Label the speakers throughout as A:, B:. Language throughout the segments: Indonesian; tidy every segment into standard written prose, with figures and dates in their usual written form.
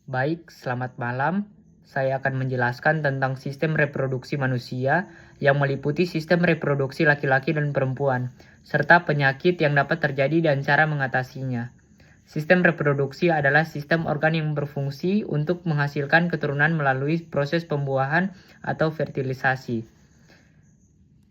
A: Baik, selamat malam. Saya akan menjelaskan tentang sistem reproduksi manusia yang meliputi sistem reproduksi laki-laki dan perempuan, serta penyakit yang dapat terjadi dan cara mengatasinya. Sistem reproduksi adalah sistem organ yang berfungsi untuk menghasilkan keturunan melalui proses pembuahan atau fertilisasi.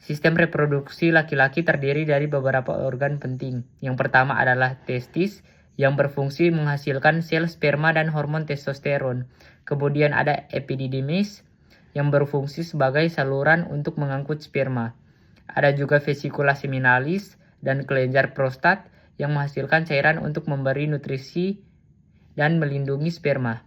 A: Sistem reproduksi laki-laki terdiri dari beberapa organ penting. Yang pertama adalah testis, yang berfungsi menghasilkan sel sperma dan hormon testosteron. Kemudian ada epididymis, yang berfungsi sebagai saluran untuk mengangkut sperma. Ada juga vesicula seminalis dan kelenjar prostat, yang menghasilkan cairan untuk memberi nutrisi dan melindungi sperma.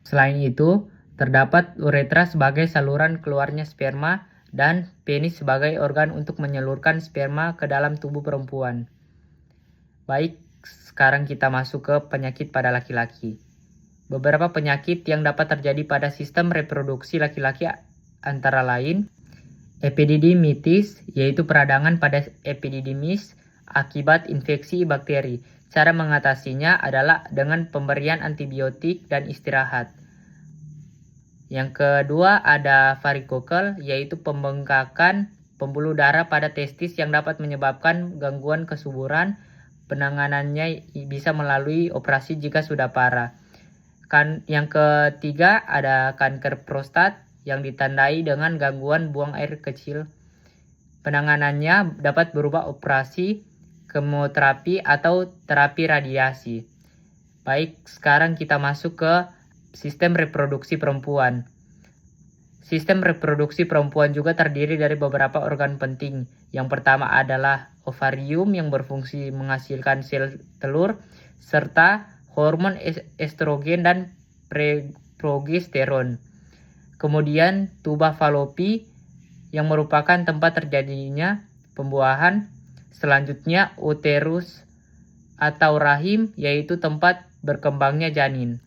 A: Selain itu, terdapat uretra sebagai saluran keluarnya sperma dan penis sebagai organ untuk menyalurkan sperma ke dalam tubuh perempuan. Baik, sekarang kita masuk ke penyakit pada laki-laki. Beberapa penyakit yang dapat terjadi pada sistem reproduksi laki-laki antara lain epididymitis, yaitu peradangan pada epididymis akibat infeksi bakteri. Cara mengatasinya adalah dengan pemberian antibiotik dan istirahat. Yang kedua ada varikokel, yaitu pembengkakan pembuluh darah pada testis yang dapat menyebabkan gangguan kesuburan. Penanganannya bisa melalui operasi jika sudah parah. Yang ketiga ada kanker prostat yang ditandai dengan gangguan buang air kecil. Penanganannya dapat berupa operasi, kemoterapi, atau terapi radiasi. Baik, sekarang kita masuk ke sistem reproduksi perempuan. Sistem reproduksi perempuan juga terdiri dari beberapa organ penting. Yang pertama adalah ovarium yang berfungsi menghasilkan sel telur, serta hormon estrogen dan progesteron. Kemudian tuba falopi yang merupakan tempat terjadinya pembuahan. Selanjutnya uterus atau rahim, yaitu tempat berkembangnya janin.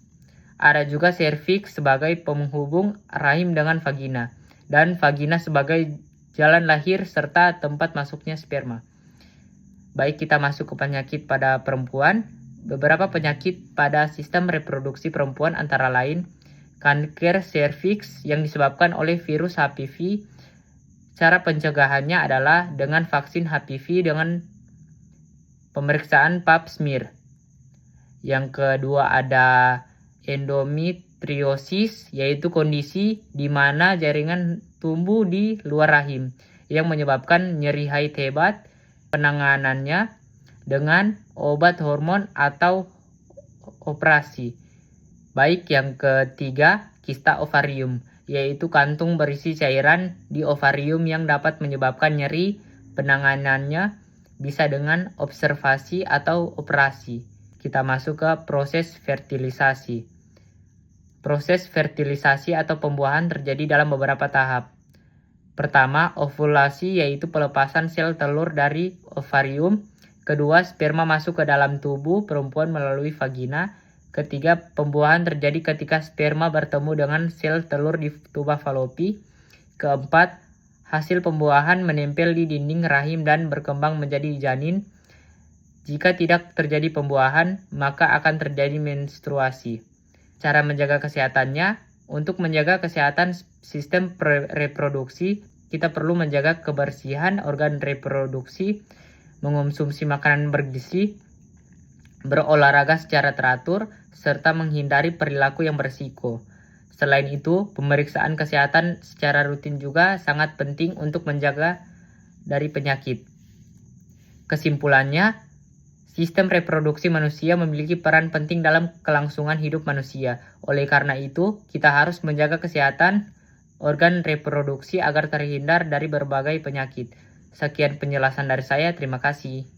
A: Ada juga serviks sebagai penghubung rahim dengan vagina, dan vagina sebagai jalan lahir serta tempat masuknya sperma. Baik, kita masuk ke penyakit pada perempuan. Beberapa penyakit pada sistem reproduksi perempuan antara lain kanker serviks yang disebabkan oleh virus HPV. Cara pencegahannya adalah dengan vaksin HPV dengan pemeriksaan pap smear. Yang kedua ada endometriosis, yaitu kondisi di mana jaringan tumbuh di luar rahim yang menyebabkan nyeri haid hebat. Penanganannya dengan obat hormon atau operasi. Baik, yang ketiga kista ovarium, yaitu kantung berisi cairan di ovarium yang dapat menyebabkan nyeri. Penanganannya bisa dengan observasi atau operasi. Kita masuk ke proses fertilisasi. Proses fertilisasi atau pembuahan terjadi dalam beberapa tahap. Pertama, ovulasi, yaitu pelepasan sel telur dari ovarium. Kedua, sperma masuk ke dalam tubuh perempuan melalui vagina. Ketiga, pembuahan terjadi ketika sperma bertemu dengan sel telur di tuba falopi. Keempat, hasil pembuahan menempel di dinding rahim dan berkembang menjadi janin. Jika tidak terjadi pembuahan, maka akan terjadi menstruasi. Cara menjaga kesehatannya, untuk menjaga kesehatan sistem reproduksi, kita perlu menjaga kebersihan organ reproduksi, mengonsumsi makanan bergizi, berolahraga secara teratur, serta menghindari perilaku yang berisiko. Selain itu, pemeriksaan kesehatan secara rutin juga sangat penting untuk menjaga dari penyakit. Kesimpulannya, sistem reproduksi manusia memiliki peran penting dalam kelangsungan hidup manusia. Oleh karena itu, kita harus menjaga kesehatan organ reproduksi agar terhindar dari berbagai penyakit. Sekian penjelasan dari saya, terima kasih.